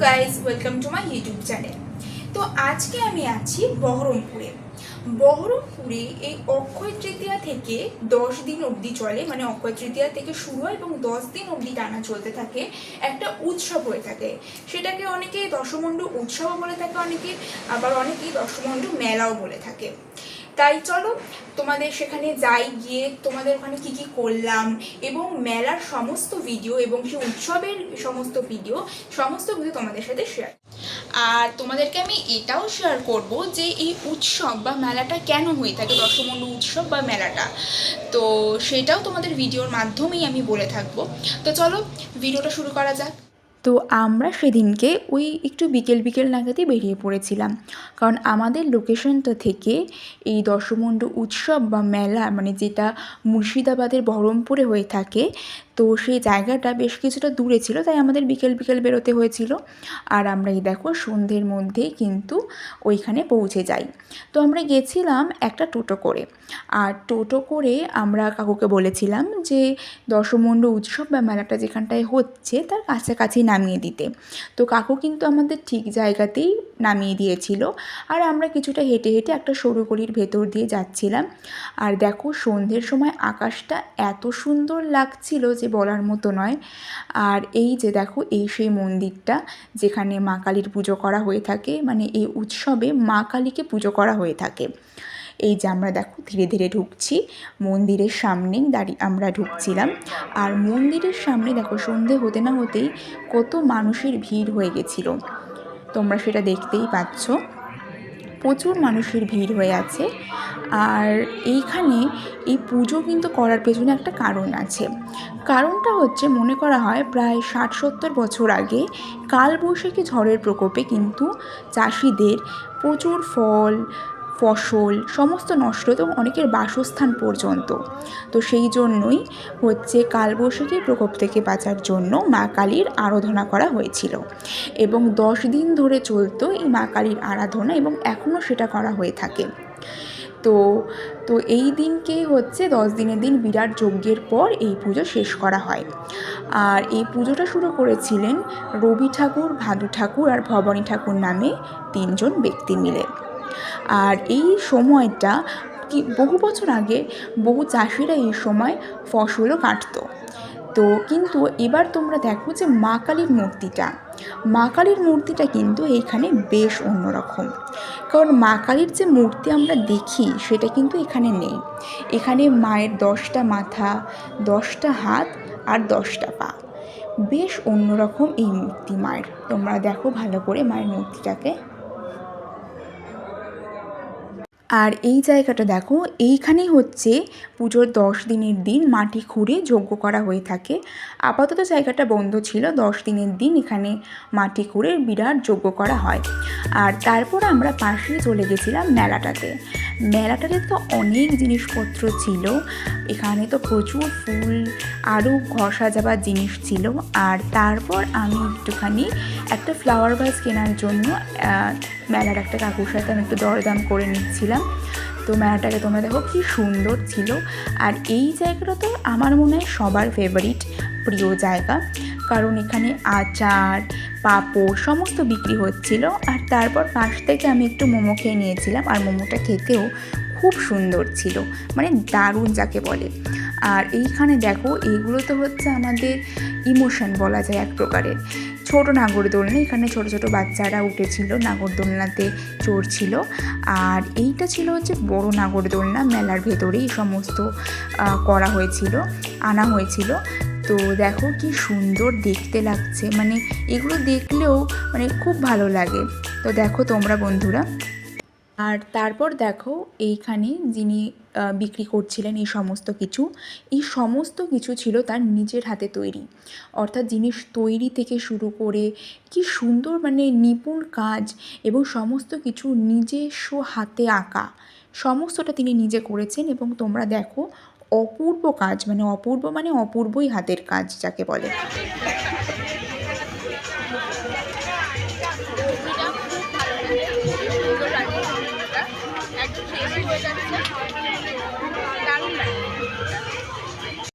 Guys, welcome to my YouTube channel. তো আজকে আমি আছি বহরমপুরে এই অক্ষয় তৃতীয়া থেকে 10 দিন অবধি চলে, মানে অক্ষয় তৃতীয়া থেকে শুরু হয় এবং 10 দিন অবধি টানা চলতে থাকে একটা উৎসব হয়ে থাকে। সেটাকে অনেকে দশমণ্ডু উৎসব বলে থাকে, আবার অনেকেই দশমণ্ডু মেলাও বলে থাকে। তাই চলো তোমাদের সেখানে যাই, গিয়ে তোমাদের ওখানে কি কি করলাম এবং মেলার সমস্ত ভিডিও এবং সেই উৎসবের সমস্ত ভিডিও তোমাদের সাথে শেয়ার। আর তোমাদেরকে আমি এটাও শেয়ার করব যে এই উৎসব বা মেলাটা কেন হয়ে থাকে, দশমণ্ডু উৎসব বা মেলাটা, তো সেটাও তোমাদের ভিডিওর মাধ্যমেই আমি বলে থাকবো। তো চলো ভিডিওটা শুরু করা যাক। তো আমরা সেদিনকে ওই একটু বিকেল নাগাদই বেরিয়ে পড়েছিলাম, কারণ আমাদের লোকেশনটা থেকে এই দশমণ্ডু উৎসব বা মেলা, মানে যেটা মুর্শিদাবাদের বহরমপুরে হয়ে থাকে, তো সেই জায়গাটা বেশ কিছুটা দূরে ছিল, তাই আমাদের বিকেল বেরোতে হয়েছিল। আর আমরা এই দেখো সন্ধ্যের মধ্যেই কিন্তু ওইখানে পৌঁছে যাই। তো আমরা গেছিলাম একটা টোটো করে, আর টোটো করে আমরা কাকুকে বলেছিলাম যে দশমণ্ডু উৎসব বা মেলাটা যেখানটায় হচ্ছে তার কাছাকাছি নামিয়ে দিতে। তো কাকু কিন্তু আমাদের ঠিক জায়গাতেই নামিয়ে দিয়েছিল। আর আমরা কিছুটা হেঁটে একটা সরু গলির ভেতর দিয়ে যাচ্ছিলাম। আর দেখো সন্ধ্যের সময় আকাশটা এত সুন্দর লাগছিল যে বলার মতো নয়। আর এই যে দেখো, এই সেই মন্দিরটা যেখানে মা কালীর পুজো করা হয়ে থাকে, মানে এই উৎসবে মা কালীকে পুজো করা হয়ে থাকে। এই যে আমরা দেখো ধীরে ধীরে ঢুকছি, মন্দিরের সামনেই আমরা ঢুকছিলাম। আর মন্দিরের সামনে দেখো সন্ধে হতে না হতেই কত মানুষের ভিড় হয়ে গেছিলো, তোমরা সেটা দেখতেই পাচ্ছ। প্রচুর মানুষের ভিড় হয়ে আছে। আর এইখানে এই পুজো কিন্তু করার পেছনে একটা কারণ আছে। কারণটা হচ্ছে, মনে করা হয় প্রায় 60-70 বছর আগে কালবৈশাখী ঝড়ের প্রকোপে কিন্তু চাষিদের প্রচুর ফসল সমস্ত নষ্ট হতো, অনেকের বাসস্থান পর্যন্ত। তো সেই জন্যই হচ্ছে কালবৈশাখীর প্রকোপ থেকে বাঁচার জন্য মা কালীর আরাধনা করা হয়েছিল, এবং 10 দিন ধরে চলতো এই মা কালীর আরাধনা, এবং এখনও সেটা করা হয়ে থাকে। তো এই দিনকে হচ্ছে 10 দিনের দিন বিরাট যজ্ঞের পর এই পুজো শেষ করা হয়। আর এই পুজোটা শুরু করেছিলেন রবি ঠাকুর, ভাদু ঠাকুর আর ভবানী ঠাকুর নামে 3 জন ব্যক্তি মিলে। আর এই সময়টা বহু বছর আগে বহু চাষিরা এই সময় ফসলও কাটতো। তো কিন্তু এবার তোমরা দেখো যে মা কালীর মূর্তিটা কিন্তু এইখানে বেশ অন্যরকম। কারণ মা কালীর যে মূর্তি আমরা দেখি সেটা কিন্তু এখানে নেই। এখানে মায়ের 10টা মাথা, 10টা হাত আর 10টা পা, বেশ অন্যরকম এই মূর্তি মায়ের। তোমরা দেখো ভালো করে মায়ের মূর্তিটাকে। আর এই জায়গাটা দেখো, এইখানেই হচ্ছে পুজোর 10 দিনের দিন মাটি খুঁড়ে যজ্ঞ করা হয়ে থাকে। আপাতত জায়গাটা বন্ধ ছিল, 10 দিনের দিন এখানে মাটি খুঁড়ে বিরাট যজ্ঞ করা হয়। আর তারপর আমরা পাশেই চলে গেছিলাম মেলাটাতে তো অনেক জিনিসপত্র ছিল। এখানে তো প্রচুর ফুল আরও ঘষা যাবার জিনিস ছিল। আর তারপর আমি একটুখানি একটা ফ্লাওয়ার ভাস কেনার জন্য মেলার একটা কাকুর সাথে আমি একটু দরদাম করে নিচ্ছিলাম। তো মেলাটাকে তোমরা দেখো কি সুন্দর ছিল। আর এই জায়গাটা তো আমার মনে হয় সবার ফেভারিট, প্রিয় জায়গা, কারণ এখানে আচার, পাঁপড় সমস্ত বিক্রি হচ্ছিল। আর তারপর পাশ থেকে আমি একটু মোমো খেয়ে নিয়েছিলাম, আর মোমোটা খেতেও খুব সুন্দর ছিল, মানে দারুণ যাকে বলে। আর এইখানে দেখো, এইগুলো তো হচ্ছে আমাদের ইমোশন বলা যায় এক প্রকারের। ছোট নাগরদোলনা, এখানে ছোট ছোট বাচ্চারা উঠেছিল, নাগরদোলনাতে চড়ছিল। আর এইটা ছিল হচ্ছে বড় নাগরদোলনা, মেলার ভেতরেই সমস্ত আনা হয়েছিল। তো দেখো কি সুন্দর দেখতে লাগছে, মানে এগুলো দেখলেও মানে খুব ভালো লাগে। তো দেখো তোমরা বন্ধুরা। আর তারপর দেখো এইখানে যিনি বিক্রি করছিলেন এই সমস্ত কিছু ছিল তার নিজের হাতে তৈরি, অর্থাৎ জিনিস তৈরি থেকে শুরু করে কি সুন্দর, মানে নিপুণ কাজ, এবং সমস্ত কিছু নিজস্ব হাতে আঁকা, সমস্তটা তিনি নিজে করেছেন। এবং তোমরা দেখো অপূর্ব কাজ, মানে অপূর্বই হাতের কাজ যাকে বলে।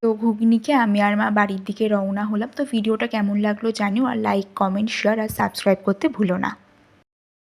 তো ঘুগনি পিকনিকে আমি আর মা বাড়ির দিকে রওনা হলাম। তো ভিডিওটা কেমন লাগলো জানিও, আর লাইক, কমেন্ট, শেয়ার আর সাবস্ক্রাইব করতে ভুলো না।